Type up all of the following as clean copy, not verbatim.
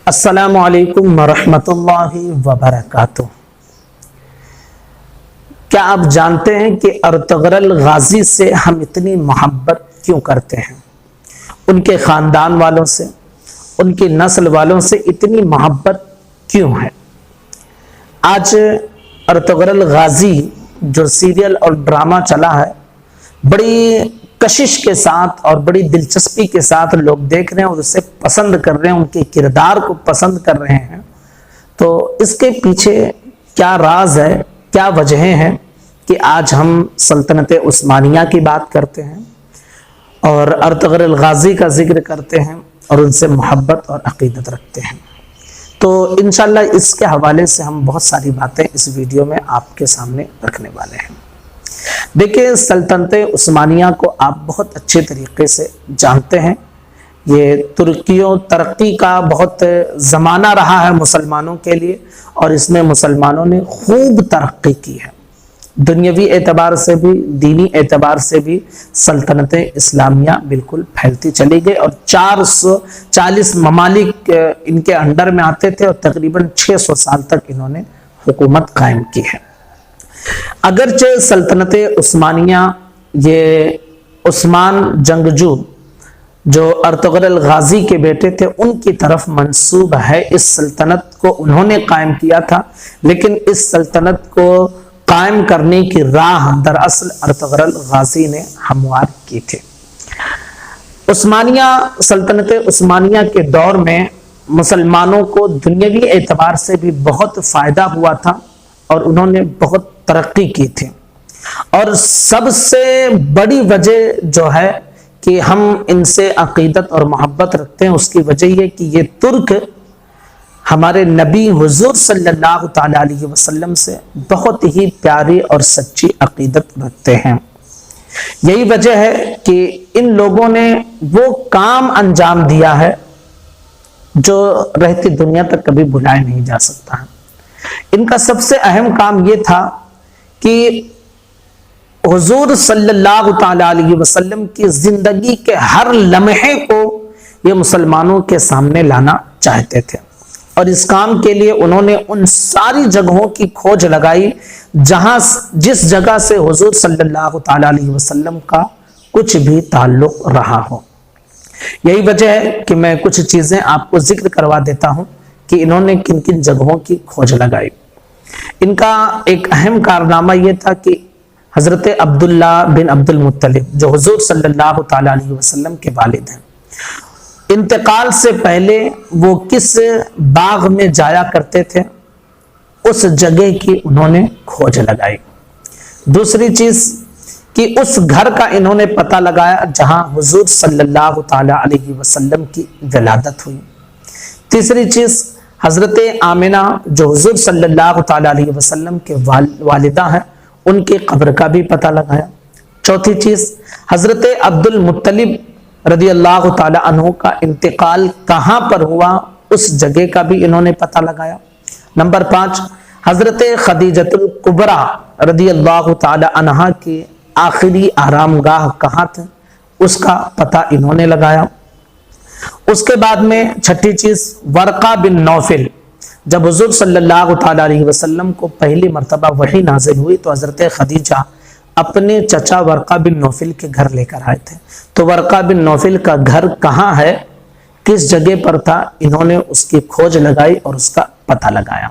السلام علیکم ورحمۃ اللہ وبرکاتہ۔ کیا آپ جانتے ہیں کہ ارطغرل غازی سے ہم اتنی محبت کیوں کرتے ہیں؟ ان کے خاندان والوں سے، ان کی نسل والوں سے اتنی محبت کیوں ہے؟ آج ارطغرل غازی جو سیریل اور ڈرامہ چلا ہے، بڑی کشش کے ساتھ اور بڑی دلچسپی کے ساتھ لوگ دیکھ رہے ہیں اور اسے پسند کر رہے ہیں، ان کے کردار کو پسند کر رہے ہیں۔ تو اس کے پیچھے کیا راز ہے، کیا وجہیں ہیں کہ آج ہم سلطنت عثمانیہ کی بات کرتے ہیں اور ارطغرل غازی کا ذکر کرتے ہیں اور ان سے محبت اور عقیدت رکھتے ہیں؟ تو انشاءاللہ اس کے حوالے سے ہم بہت ساری باتیں اس ویڈیو میں آپ کے سامنے رکھنے والے ہیں۔ دیکھیں، سلطنت عثمانیہ کو آپ بہت اچھے طریقے سے جانتے ہیں۔ یہ ترقی کا بہت زمانہ رہا ہے مسلمانوں کے لیے، اور اس میں مسلمانوں نے خوب ترقی کی ہے۔ دنیاوی اعتبار سے بھی، دینی اعتبار سے بھی سلطنت اسلامیہ بالکل پھیلتی چلی گئی، اور 440 ممالک ان کے انڈر میں آتے تھے، اور تقریباً 600 سال تک انہوں نے حکومت قائم کی ہے۔ اگرچہ سلطنت عثمانیہ، یہ عثمان جنگجو جو ارطغرل غازی کے بیٹے تھے، ان کی طرف منسوب ہے۔ اس سلطنت کو انہوں نے قائم کیا تھا، لیکن اس سلطنت کو قائم کرنے کی راہ دراصل ارطغرل غازی نے ہموار کی تھی۔ سلطنت عثمانیہ کے دور میں مسلمانوں کو دنیاوی اعتبار سے بھی بہت فائدہ ہوا تھا، اور انہوں نے بہت ترقی کی تھی۔ اور سب سے بڑی وجہ جو ہے کہ ہم ان سے عقیدت اور محبت رکھتے ہیں، اس کی وجہ یہ کہ یہ ترک ہمارے نبی حضور صلی اللہ تعالی علیہ وسلم سے بہت ہی پیاری اور سچی عقیدت رکھتے ہیں۔ یہی وجہ ہے کہ ان لوگوں نے وہ کام انجام دیا ہے جو رہتی دنیا تک کبھی بھلایا نہیں جا سکتا ہے۔ ان کا سب سے اہم کام یہ تھا کہ حضور صلی اللہ تعالی علیہ وسلم کی زندگی کے ہر لمحے کو یہ مسلمانوں کے سامنے لانا چاہتے تھے، اور اس کام کے لیے انہوں نے ان ساری جگہوں کی کھوج لگائی جس جگہ سے حضور صلی اللہ تعالی علیہ وسلم کا کچھ بھی تعلق رہا ہو۔ یہی وجہ ہے کہ میں کچھ چیزیں آپ کو ذکر کروا دیتا ہوں کہ انہوں نے کن کن جگہوں کی کھوج لگائی۔ ان کا ایک اہم کارنامہ یہ تھا کہ حضرت عبداللہ بن عبد المطلب، جو حضور صلی اللہ تعالی علیہ وسلم کے والد ہیں، انتقال سے پہلے وہ کس باغ میں جایا کرتے تھے، اس جگہ کی انہوں نے کھوج لگائی۔ دوسری چیز کہ اس گھر کا انہوں نے پتہ لگایا جہاں حضور صلی اللہ تعالی علیہ وسلم کی ولادت ہوئی۔ تیسری چیز، حضرت آمنہ جو حضور صلی اللہ تعالی علیہ وسلم کے والدہ ہیں، ان کی قبر کا بھی پتہ لگایا۔ چوتھی چیز، حضرت عبد المطلب رضی اللہ تعالی عنہ کا انتقال کہاں پر ہوا، اس جگہ کا بھی انہوں نے پتہ لگایا۔ نمبر 5، حضرت خدیجۃ الکبریٰ رضی اللہ تعالی عنہا کی آخری آرام گاہ کہاں تھے، اس کا پتہ انہوں نے لگایا۔ اس کے بعد میں چھٹی چیز، ورقہ بن نوفل، جب حضور صلی اللہ تعالی علیہ وسلم کو پہلی مرتبہ وحی نازل ہوئی تو حضرت خدیجہ اپنے چچا ورقہ بن نوفل کے گھر لے کر آئے تھے۔ تو ورقہ بن نوفل کا گھر کہاں ہے، کس جگہ پر تھا، انہوں نے اس کی کھوج لگائی اور اس کا پتہ لگایا۔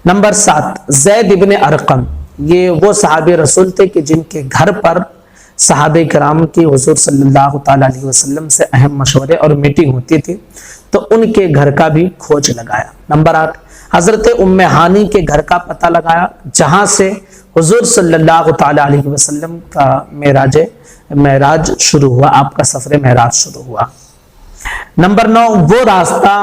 نمبر 7، زید ابن ارقم، یہ وہ صحابی رسول تھے کہ جن کے گھر پر صحابہ کرام کی حضور صلی اللہ تعالی علیہ وسلم سے اہم مشورے اور میٹنگ ہوتی تھی، تو ان کے گھر کا بھی کھوج لگایا۔ نمبر 8، حضرت ام ہانی کے گھر کا پتہ لگایا جہاں سے حضور صلی اللہ تعالی علیہ وسلم کا معراج شروع ہوا، آپ کا سفر معراج شروع ہوا۔ نمبر 9، وہ راستہ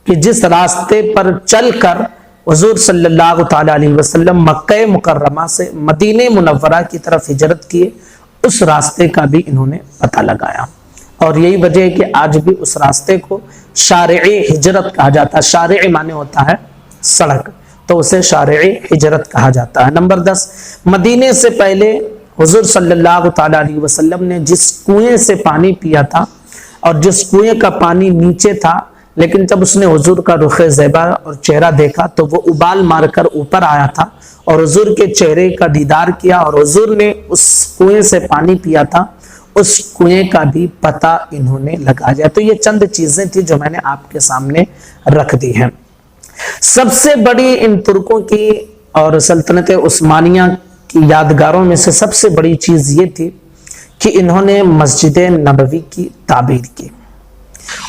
کہ جس راستے پر چل کر حضور صلی اللہ تعالی علیہ وسلم مکہ مکرمہ سے مدینہ منورہ کی طرف ہجرت کیے، اس راستے کا بھی انہوں نے پتہ لگایا۔ اور یہی وجہ ہے کہ آج بھی اس راستے کو شارع ہجرت کہا جاتا ہے۔ شارع معنی ہوتا ہے سڑک، تو اسے شارع ہجرت کہا جاتا ہے۔ نمبر 10، مدینے سے پہلے حضور صلی اللہ تعالی علیہ وسلم نے جس کنویں سے پانی پیا تھا، اور جس کنویں کا پانی نیچے تھا لیکن جب اس نے حضور کا رخ زیبا اور چہرہ دیکھا تو وہ ابال مار کر اوپر آیا تھا اور حضور کے چہرے کا دیدار کیا، اور حضور نے اس کنویں سے پانی پیا تھا، اس کنویں کا بھی پتہ انہوں نے لگا دیا۔ تو یہ چند چیزیں تھی جو میں نے آپ کے سامنے رکھ دی ہیں۔ سب سے بڑی ان ترکوں کی اور سلطنت عثمانیہ کی یادگاروں میں سے سب سے بڑی چیز یہ تھی کہ انہوں نے مسجد نبوی کی تعمیر کی۔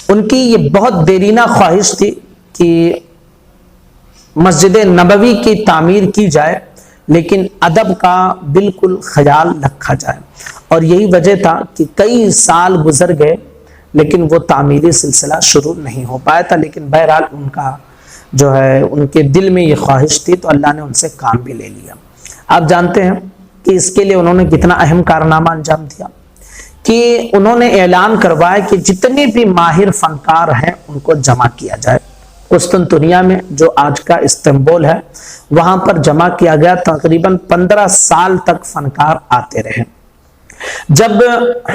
ان کی یہ بہت دیرینہ خواہش تھی کہ مسجد نبوی کی تعمیر کی جائے، لیکن ادب کا بالکل خیال رکھا جائے، اور یہی وجہ تھا کہ کئی سال گزر گئے لیکن وہ تعمیری سلسلہ شروع نہیں ہو پایا تھا۔ لیکن بہرحال ان کا جو ہے ان کے دل میں یہ خواہش تھی تو اللہ نے ان سے کام بھی لے لیا۔ آپ جانتے ہیں کہ اس کے لیے انہوں نے کتنا اہم کارنامہ انجام دیا کہ انہوں نے اعلان کروایا کہ جتنے بھی ماہر فنکار ہیں ان کو جمع کیا جائے۔ قسطنطنیہ میں جو آج کا استنبول ہے وہاں پر جمع کیا گیا، تقریباً 15 سال تک فنکار آتے رہے۔ جب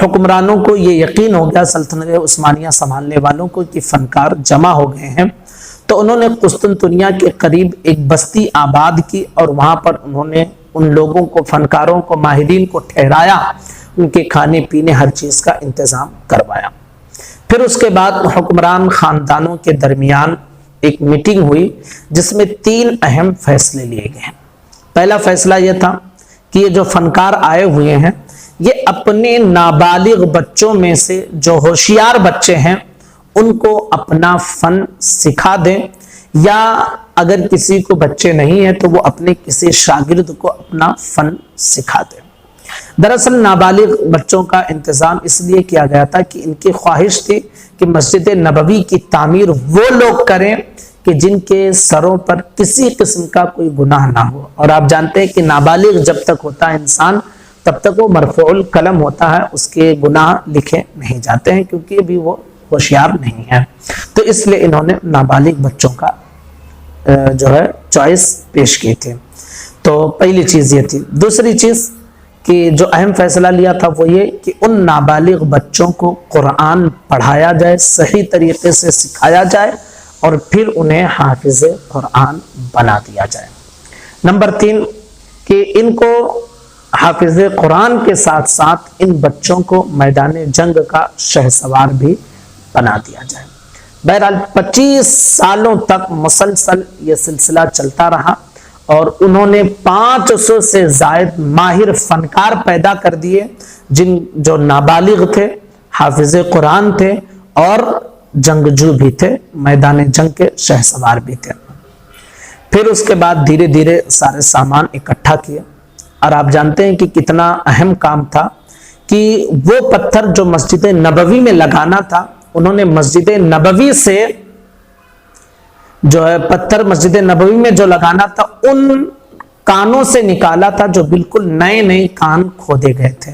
حکمرانوں کو یہ یقین ہو گیا، سلطنت عثمانیہ سنبھالنے والوں کو، کہ فنکار جمع ہو گئے ہیں، تو انہوں نے قسطنطنیہ کے قریب ایک بستی آباد کی اور وہاں پر انہوں نے ان لوگوں کو، فنکاروں کو، ماہرین کو ٹھہرایا، ان کے کھانے پینے ہر چیز کا انتظام کروایا۔ پھر اس کے بعد حکمران خاندانوں کے درمیان ایک میٹنگ ہوئی جس میں 3 اہم فیصلے لیے گئے۔ پہلا فیصلہ یہ تھا کہ یہ جو فنکار آئے ہوئے ہیں یہ اپنے نابالغ بچوں میں سے جو ہوشیار بچے ہیں ان کو اپنا فن سکھا دیں، یا اگر کسی کو بچے نہیں ہیں تو وہ اپنے کسی شاگرد کو اپنا فن سکھا دیں۔ دراصل نابالغ بچوں کا انتظام اس لیے کیا گیا تھا کہ ان کی خواہش تھی کہ مسجد نبوی کی تعمیر وہ لوگ کریں کہ جن کے سروں پر کسی قسم کا کوئی گناہ نہ ہو، اور آپ جانتے ہیں کہ نابالغ جب تک ہوتا ہے انسان تب تک وہ مرفوع القلم ہوتا ہے، اس کے گناہ لکھے نہیں جاتے ہیں کیونکہ بھی وہ ہوشیار نہیں ہے۔ تو اس لیے انہوں نے نابالغ بچوں کا جو ہے چوائس پیش کی تھی۔ تو پہلی چیز یہ تھی۔ دوسری چیز کہ جو اہم فیصلہ لیا تھا وہ یہ کہ ان نابالغ بچوں کو قرآن پڑھایا جائے، صحیح طریقے سے سکھایا جائے، اور پھر انہیں حافظ قرآن بنا دیا جائے۔ نمبر 3 کہ ان کو حافظ قرآن کے ساتھ ساتھ ان بچوں کو میدان جنگ کا شہسوار بھی بنا دیا جائے۔ بہرحال 25 سالوں تک مسلسل یہ سلسلہ چلتا رہا، اور انہوں نے 500 سے زائد ماہر فنکار پیدا کر دیے، جو نابالغ تھے، حافظ قرآن تھے، اور جنگجو بھی تھے، میدان جنگ کے شہسوار بھی تھے۔ پھر اس کے بعد دھیرے دھیرے سارے سامان اکٹھا کیا، اور آپ جانتے ہیں کہ کتنا اہم کام تھا کہ وہ پتھر جو مسجد نبوی میں لگانا تھا، انہوں نے مسجد نبوی سے جو ہے پتھر مسجد نبوی میں جو لگانا تھا ان کانوں سے نکالا تھا، جو بالکل نئے نئے کان کھودے گئے تھے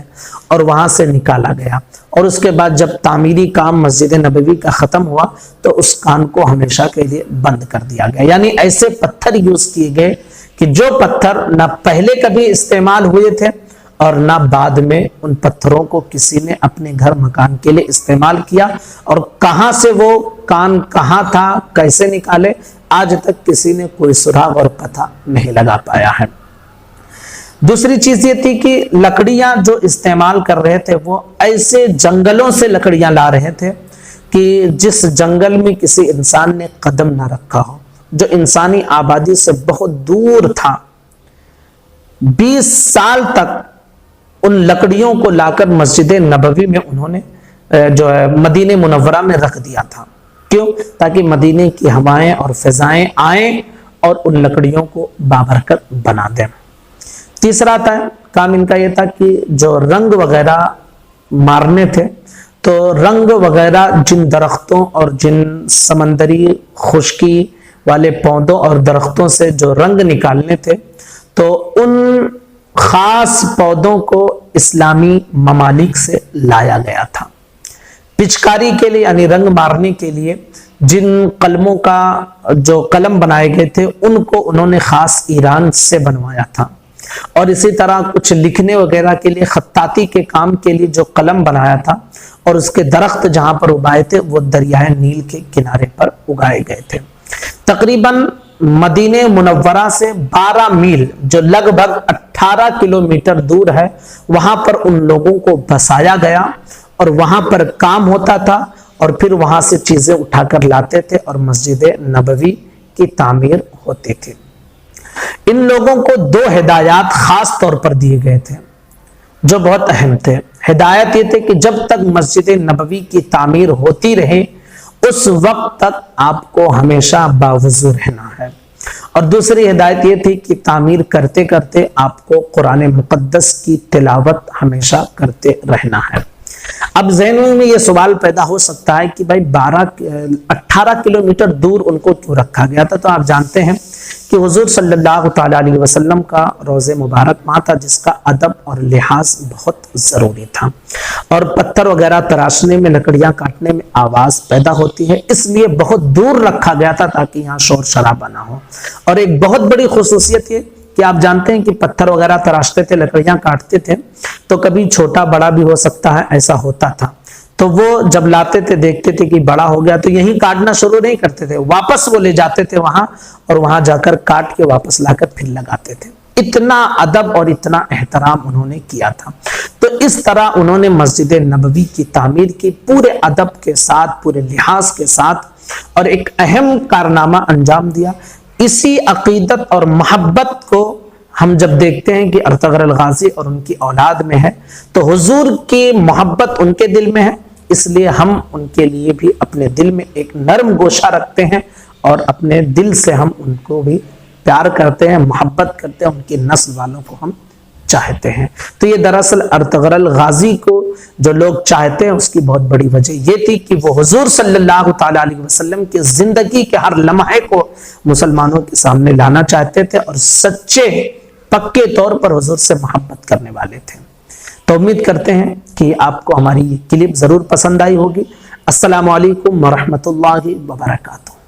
اور وہاں سے نکالا گیا۔ اور اس کے بعد جب تعمیری کام مسجد نبوی کا ختم ہوا تو اس کان کو ہمیشہ کے لیے بند کر دیا گیا۔ یعنی ایسے پتھر یوز کیے گئے کہ جو پتھر نہ پہلے کبھی استعمال ہوئے تھے اور نہ بعد میں ان پتھروں کو کسی نے اپنے گھر مکان کے لیے استعمال کیا، اور کہاں سے وہ کان کہاں تھا، کیسے نکالے، آج تک کسی نے کوئی سراغ اور پتہ نہیں لگا پایا ہے۔ دوسری چیز یہ تھی کہ لکڑیاں جو استعمال کر رہے تھے وہ ایسے جنگلوں سے لکڑیاں لا رہے تھے کہ جس جنگل میں کسی انسان نے قدم نہ رکھا ہو، جو انسانی آبادی سے بہت دور تھا۔ 20 سال تک ان لکڑیوں کو لا کر مسجد نبوی میں انہوں نے جو ہے مدینہ منورہ میں رکھ دیا تھا۔ کیوں؟ تاکہ مدینے کی ہوائیں اور فضائیں آئیں اور ان لکڑیوں کو بابرکت بنا دیں۔ تیسرا تھا کام ان کا یہ تھا کہ جو رنگ وغیرہ مارنے تھے، تو رنگ وغیرہ جن درختوں اور جن سمندری خشکی والے پودوں اور درختوں سے جو رنگ نکالنے تھے، تو ان خاص پودوں کو اسلامی ممالک سے لایا گیا تھا۔ پچکاری کے لیے یعنی رنگ مارنے کے لیے جن قلموں کا جو قلم بنائے گئے تھے ان کو انہوں نے خاص ایران سے بنوایا تھا۔ اور اسی طرح کچھ لکھنے وغیرہ کے لیے خطاطی کے کام کے لیے جو قلم بنایا تھا، اور اس کے درخت جہاں پر اگائے تھے وہ دریائے نیل کے کنارے پر اگائے گئے تھے۔ تقریباً مدینہ منورہ سے 12 میل جو لگ بھگ 18 کلومیٹر دور ہے، وہاں پر ان لوگوں کو بسایا گیا اور وہاں پر کام ہوتا تھا، اور پھر وہاں سے چیزیں اٹھا کر لاتے تھے اور مسجد نبوی کی تعمیر ہوتی تھی۔ ان لوگوں کو 2 ہدایات خاص طور پر دیے گئے تھے جو بہت اہم تھے۔ ہدایت یہ تھے کہ جب تک مسجد نبوی کی تعمیر ہوتی رہے اس وقت تک آپ کو ہمیشہ باوضو رہنا ہے، اور دوسری ہدایت یہ تھی کہ تعمیر کرتے کرتے آپ کو قرآن مقدس کی تلاوت ہمیشہ کرتے رہنا ہے۔ اب ذہنوں میں یہ سوال پیدا ہو سکتا ہے کہ بھائی 18 کلومیٹر دور ان کو کیوں رکھا گیا تھا؟ تو آپ جانتے ہیں کہ حضور صلی اللہ تعالیٰ علیہ وسلم کا روضہ مبارک وہاں تھا جس کا ادب اور لحاظ بہت ضروری تھا، اور پتھر وغیرہ تراشنے میں، لکڑیاں کاٹنے میں آواز پیدا ہوتی ہے، اس لیے بہت دور رکھا گیا تھا تاکہ یہاں شور شرابہ نہ ہو۔ اور ایک بہت بڑی خصوصیت یہ کہ آپ جانتے ہیں کہ پتھر وغیرہ تراشتے تھے، لکڑیاں کاٹتے تھے تو کبھی چھوٹا بڑا بھی ہو سکتا ہے، ایسا ہوتا تھا، تو وہ جب لاتے تھے دیکھتے تھے کہ بڑا ہو گیا تو یہیں کاٹنا شروع نہیں کرتے تھے، واپس وہ لے جاتے تھے وہاں، اور وہاں جا کر کاٹ کے واپس لا کر پھر لگاتے تھے۔ اتنا ادب اور اتنا احترام انہوں نے کیا تھا۔ تو اس طرح انہوں نے مسجد نبوی کی تعمیر کی پورے ادب کے ساتھ، پورے لحاظ کے ساتھ، اور ایک اہم کارنامہ انجام دیا۔ اسی عقیدت اور محبت کو ہم جب دیکھتے ہیں کہ ارطغرل غازی اور ان کی اولاد میں ہے تو حضور کی محبت ان کے دل میں ہے، اس لیے ہم ان کے لیے بھی اپنے دل میں ایک نرم گوشہ رکھتے ہیں، اور اپنے دل سے ہم ان کو بھی پیار کرتے ہیں، محبت کرتے ہیں، ان کی نسل والوں کو ہم چاہتے ہیں۔ تو یہ دراصل ارطغرل غازی کو جو لوگ چاہتے ہیں اس کی بہت بڑی وجہ یہ تھی کہ وہ حضور صلی اللہ تعالیٰ علیہ وسلم کی زندگی کے ہر لمحے کو مسلمانوں کے سامنے لانا چاہتے تھے، اور سچے پکے طور پر حضور سے محبت کرنے والے تھے۔ تو امید کرتے ہیں کہ آپ کو ہماری یہ کلپ ضرور پسند آئی ہوگی۔ السلام علیکم ورحمۃ اللہ وبرکاتہ۔